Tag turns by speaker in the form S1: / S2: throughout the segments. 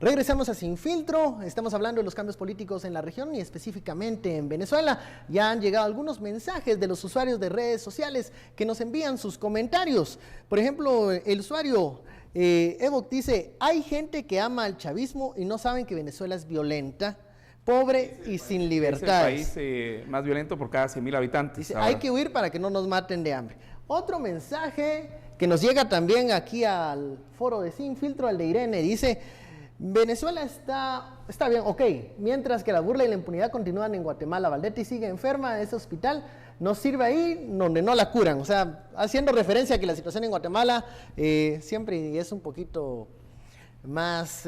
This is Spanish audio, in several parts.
S1: Regresamos a Sin Filtro, estamos hablando de los cambios políticos en la región y específicamente en Venezuela. Ya han llegado algunos mensajes de los usuarios de redes sociales que nos envían sus comentarios. Por ejemplo, el usuario Evo dice, hay gente que ama al chavismo y no saben que Venezuela es violenta, pobre y sin libertades.
S2: Es el país más violento por cada 100.000 habitantes.
S1: Dice, hay que huir para que no nos maten de hambre. Otro mensaje que nos llega también aquí al foro de Sin Filtro, al de Irene, dice... Venezuela está bien, ok, mientras que la burla y la impunidad continúan en Guatemala. Valdetti sigue enferma en ese hospital, no sirve ahí donde no la curan. O sea, haciendo referencia a que la situación en Guatemala siempre es un poquito más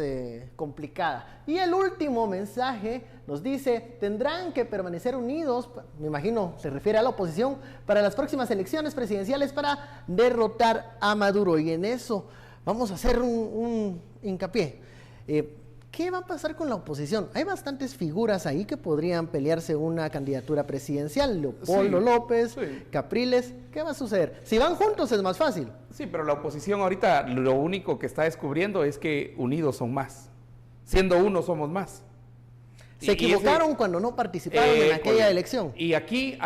S1: complicada. Y el último mensaje nos dice, tendrán que permanecer unidos, me imagino se refiere a la oposición, para las próximas elecciones presidenciales para derrotar a Maduro. Y en eso vamos a hacer un hincapié. ¿Qué va a pasar con la oposición? Hay bastantes figuras ahí que podrían pelearse una candidatura presidencial. Leopoldo López, Capriles. ¿Qué va a suceder? Si van juntos es más fácil.
S2: Sí, pero la oposición ahorita lo único que está descubriendo es que unidos son más. Siendo uno somos más.
S1: Se equivocaron cuando no participaron en aquella elección.
S2: Y aquí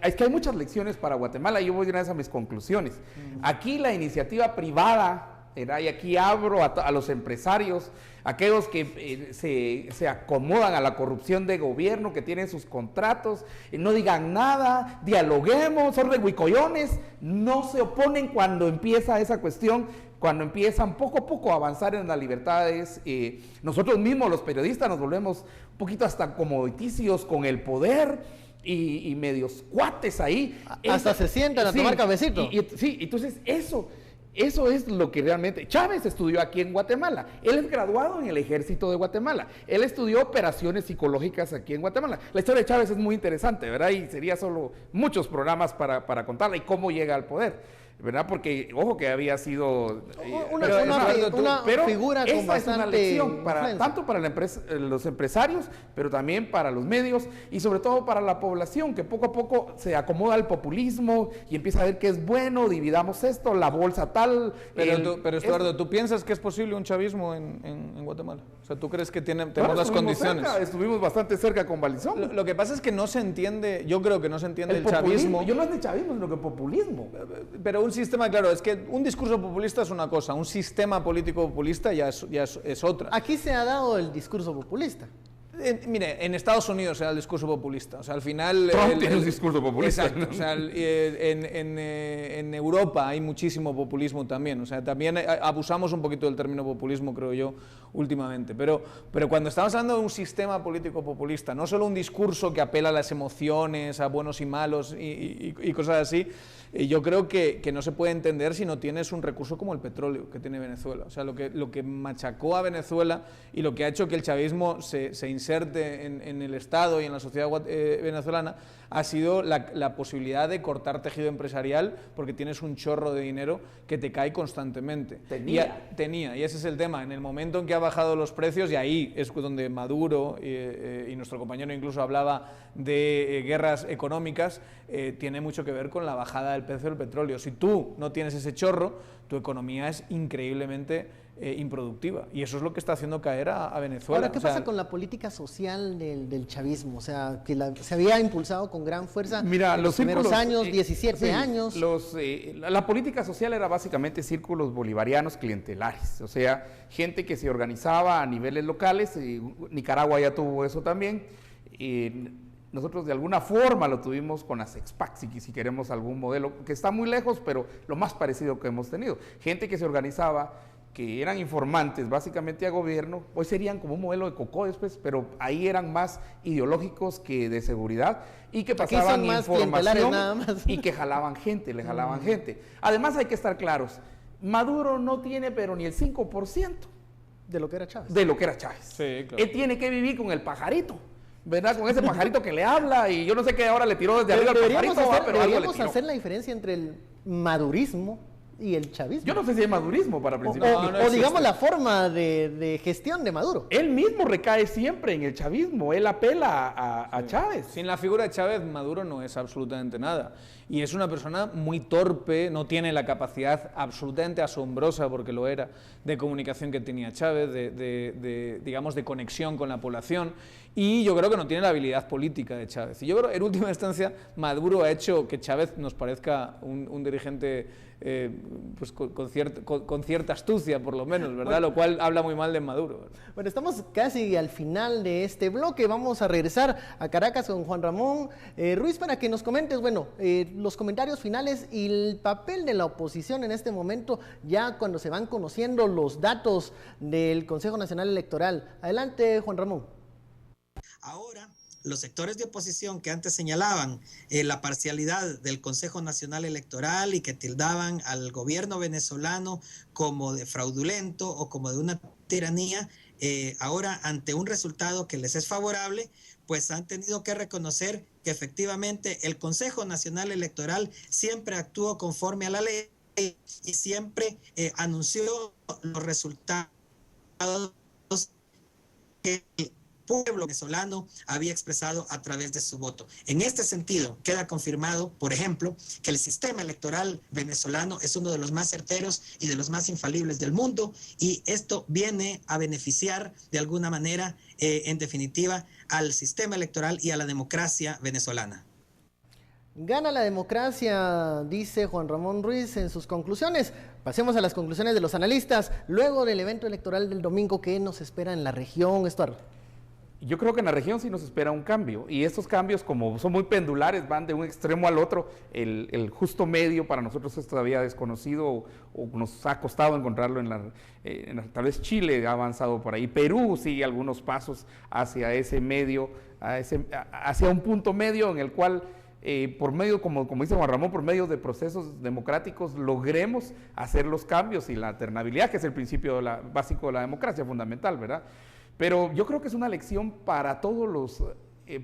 S2: es que hay muchas lecciones para Guatemala. Yo voy de una vez a mis conclusiones. Aquí la iniciativa privada... Y aquí abro a los empresarios, aquellos que se acomodan a la corrupción de gobierno, que tienen sus contratos, no digan nada, dialoguemos, son rehuicoyones, no se oponen cuando empieza esa cuestión, cuando empiezan poco a poco a avanzar en las libertades. Nosotros mismos, los periodistas, nos volvemos un poquito hasta comoditicios con el poder, y medios cuates ahí.
S1: Hasta se sientan a tomar cafecito.
S2: Sí, entonces eso es lo que realmente... Chávez estudió aquí en Guatemala. Él es graduado en el Ejército de Guatemala. Él estudió operaciones psicológicas aquí en Guatemala. La historia de Chávez es muy interesante, ¿verdad? Y sería solo muchos programas para contarla y cómo llega al poder, ¿verdad? Porque, ojo, que había sido...
S1: una figura con bastante
S2: es una lección tanto para los empresarios, pero también para los medios y sobre todo para la población, que poco a poco se acomoda al populismo y empieza a ver que es bueno, dividamos esto, la bolsa tal...
S3: Pero Estuardo, ¿tú piensas que es posible un chavismo en Guatemala? O sea, ¿tú crees que tenemos las condiciones?
S2: Estuvimos bastante cerca con Balizón.
S3: Lo que pasa es que no se entiende, yo creo que no se entiende el chavismo.
S2: Yo no es de chavismo, sino que populismo.
S3: Pero un sistema, claro, es que un discurso populista es una cosa, un sistema político populista ya es otra.
S1: Aquí se ha dado el discurso populista.
S3: Mire, en Estados Unidos era el discurso populista, o sea, al final...
S2: Trump tiene un discurso populista.
S3: Exacto, o sea, en Europa hay muchísimo populismo también, o sea, también abusamos un poquito del término populismo, creo yo, últimamente, pero cuando estamos hablando de un sistema político populista, no solo un discurso que apela a las emociones, a buenos y malos y cosas así, yo creo que no se puede entender si no tienes un recurso como el petróleo que tiene Venezuela. O sea, lo que machacó a Venezuela y lo que ha hecho que el chavismo se inserte en el Estado y en la sociedad venezolana ha sido la posibilidad de cortar tejido empresarial, porque tienes un chorro de dinero que te cae constantemente. Tenía, y ese es el tema. En el momento en que ha bajado los precios, y ahí es donde Maduro y nuestro compañero incluso hablaba de guerras económicas, tiene mucho que ver con la bajada del precio del petróleo. Si tú no tienes ese chorro, tu economía es increíblemente improductiva, y eso es lo que está haciendo caer a Venezuela.
S1: Ahora, ¿qué pasa con la política social del chavismo? O sea, que se había impulsado con gran fuerza en los primeros años, 17 años.
S2: La política social era básicamente círculos bolivarianos clientelares, o sea, gente que se organizaba a niveles locales. Nicaragua ya tuvo eso también. Nosotros de alguna forma lo tuvimos con las Expac, si queremos algún modelo, que está muy lejos, pero lo más parecido que hemos tenido. Gente que se organizaba, que eran informantes básicamente a gobierno, hoy serían como un modelo de Cocó después, pero ahí eran más ideológicos que de seguridad, y que pasaban información
S1: nada más.
S2: Y que jalaban gente, le jalaban gente. Además hay que estar claros, Maduro no tiene pero ni el 5%
S1: de lo que era Chávez.
S2: De lo que era Chávez.
S3: Sí, claro.
S2: Él tiene que vivir con el pajarito, ¿verdad? Con ese pajarito que le habla, y yo no sé qué ahora le tiró desde arriba al pajarito.
S1: Deberíamos hacer la diferencia entre el madurismo y el chavismo.
S2: Yo no sé si hay madurismo para principios.
S1: O digamos la forma de gestión de Maduro.
S2: Él mismo recae siempre en el chavismo, él apela a Chávez.
S3: Sin la figura de Chávez, Maduro no es absolutamente nada. Y es una persona muy torpe, no tiene la capacidad absolutamente asombrosa, porque lo era, de comunicación que tenía Chávez, digamos, de conexión con la población. Y yo creo que no tiene la habilidad política de Chávez. Y yo creo, en última instancia, Maduro ha hecho que Chávez nos parezca un dirigente pues con cierta astucia, por lo menos, ¿verdad? Bueno, lo cual habla muy mal de Maduro, ¿verdad?
S1: Bueno, estamos casi al final de este bloque. Vamos a regresar a Caracas con Juan Ramón Ruiz para que nos comentes, bueno, los comentarios finales y el papel de la oposición en este momento, ya cuando se van conociendo los datos del Consejo Nacional Electoral. Adelante, Juan Ramón.
S4: Ahora, los sectores de oposición que antes señalaban la parcialidad del Consejo Nacional Electoral y que tildaban al gobierno venezolano como de fraudulento o como de una tiranía, ahora ante un resultado que les es favorable, pues han tenido que reconocer que efectivamente el Consejo Nacional Electoral siempre actuó conforme a la ley y siempre anunció los resultados que el pueblo venezolano había expresado a través de su voto. En este sentido, queda confirmado, por ejemplo, que el sistema electoral venezolano es uno de los más certeros y de los más infalibles del mundo, y esto viene a beneficiar de alguna manera, en definitiva, al sistema electoral y a la democracia venezolana.
S1: Gana la democracia, dice Juan Ramón Ruiz en sus conclusiones. Pasemos a las conclusiones de los analistas. Luego del evento electoral del domingo, ¿qué nos espera en la región, Estuardo?
S2: Yo creo que en la región sí nos espera un cambio, y estos cambios, como son muy pendulares, van de un extremo al otro. El justo medio para nosotros es todavía desconocido, o nos ha costado encontrarlo tal vez Chile ha avanzado por ahí, Perú sigue algunos pasos hacia ese medio, hacia un punto medio en el cual por medio, como dice Juan Ramón, por medio de procesos democráticos logremos hacer los cambios, y la alternabilidad, que es el principio básico de la democracia, fundamental, ¿verdad? Pero yo creo que es una lección para todos los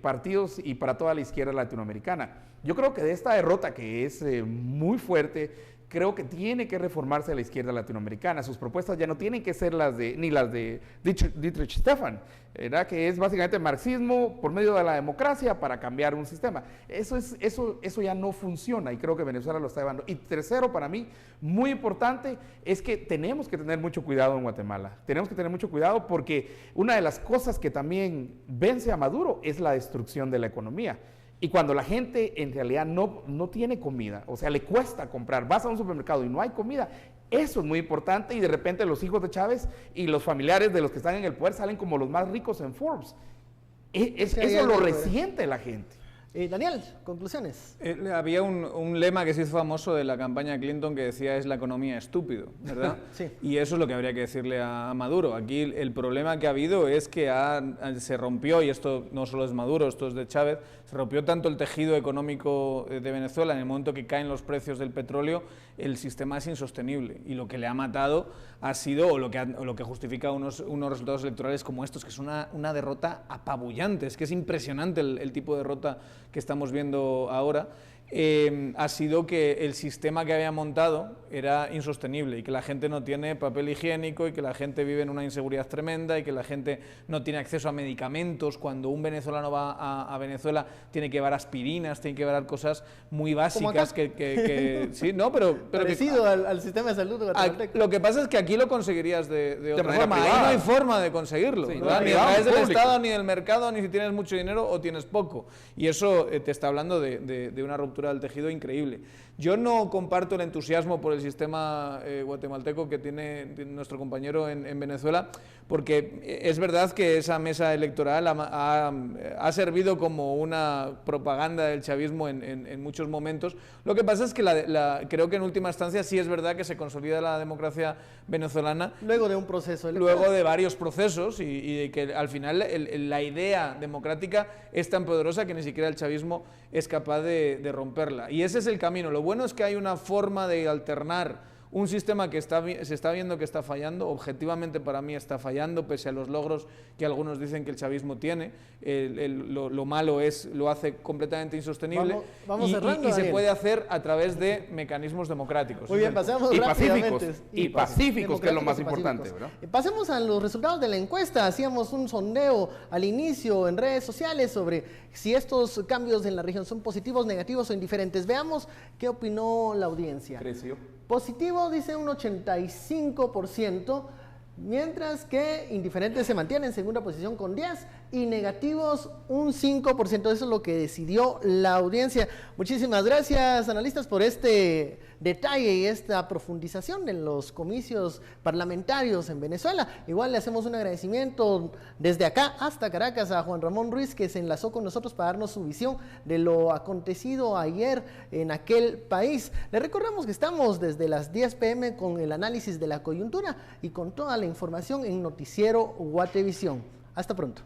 S2: partidos y para toda la izquierda latinoamericana. Yo creo que de esta derrota, que es muy fuerte, creo que tiene que reformarse la izquierda latinoamericana. Sus propuestas ya no tienen que ser ni las de Dietrich Stefan, ¿verdad? Que es básicamente marxismo por medio de la democracia para cambiar un sistema. Eso ya no funciona, y creo que Venezuela lo está llevando. Y tercero, para mí, muy importante, es que tenemos que tener mucho cuidado en Guatemala. Tenemos que tener mucho cuidado, porque una de las cosas que también vence a Maduro es la destrucción de la economía. Y cuando la gente en realidad no tiene comida, o sea, le cuesta comprar, vas a un supermercado y no hay comida, eso es muy importante, y de repente los hijos de Chávez y los familiares de los que están en el poder salen como los más ricos en Forbes. Eso lo resiente la gente.
S1: Daniel, conclusiones.
S3: Había un lema que se hizo famoso de la campaña Clinton que decía: es la economía estúpido, ¿verdad?
S1: Sí.
S3: Y eso es lo que habría que decirle a Maduro. Aquí el problema que ha habido es que se rompió, y esto no solo es Maduro, esto es de Chávez, se rompió tanto el tejido económico de Venezuela. En el momento que caen los precios del petróleo, el sistema es insostenible, y lo que le ha matado ha sido, o lo que justifica unos resultados electorales como estos, que es una derrota apabullante. Es que es impresionante el tipo de derrota que estamos viendo ahora. Ha sido que el sistema que había montado era insostenible, y que la gente no tiene papel higiénico, y que la gente vive en una inseguridad tremenda, y que la gente no tiene acceso a medicamentos. Cuando un venezolano va a Venezuela tiene que llevar aspirinas, tiene que llevar cosas muy básicas que sí, no, pero
S1: parecido al sistema de salud guatemalteco.
S3: Lo que pasa es que aquí lo conseguirías de otra forma.
S2: privada.
S3: Ahí no hay forma de conseguirlo,
S2: Sí,
S3: ¿verdad?
S2: no,
S3: Ni a través del
S2: público.
S3: Estado, ni del mercado, ni si tienes mucho dinero o tienes poco. Y eso te está hablando de una ruptura del tejido increíble. Yo no comparto el entusiasmo por el sistema guatemalteco que tiene nuestro compañero en Venezuela, porque es verdad que esa mesa electoral ha servido como una propaganda del chavismo en muchos momentos. Lo que pasa es que creo que en última instancia sí es verdad que se consolida la democracia venezolana
S1: Luego de un proceso electoral.
S3: luego de varios procesos, y que al final la idea democrática es tan poderosa que ni siquiera el chavismo es capaz de romperla. Y ese es el camino. Lo bueno es que hay una forma de alternar un sistema que se está viendo que está fallando, objetivamente para mí está fallando, pese a los logros que algunos dicen que el chavismo tiene. Lo malo lo hace completamente insostenible.
S1: Vamos cerrando,
S3: y se
S1: Daniel.
S3: puede hacer a través de mecanismos democráticos.
S1: Muy bien, pasemos
S2: Y
S1: rápidamente.
S2: pacíficos, que es lo más
S1: Democráticos y
S2: importante,
S1: pacíficos.
S2: ¿verdad?
S1: Pasemos a los resultados de la encuesta. Hacíamos un sondeo al inicio en redes sociales sobre si estos cambios en la región son positivos, negativos o indiferentes. Veamos qué opinó la audiencia.
S2: Creció.
S1: Positivo dice un 85%, mientras que indiferentes se mantiene en segunda posición con 10 y negativos un 5%. Eso es lo que decidió la audiencia. Muchísimas gracias, analistas, por este detalle y esta profundización en los comicios parlamentarios en Venezuela. Igual le hacemos un agradecimiento desde acá hasta Caracas a Juan Ramón Ruiz, que se enlazó con nosotros para darnos su visión de lo acontecido ayer en aquel país. Le recordamos que estamos desde las 10 p.m. con el análisis de la coyuntura y con toda la información en Noticiero Guatevisión. Hasta pronto.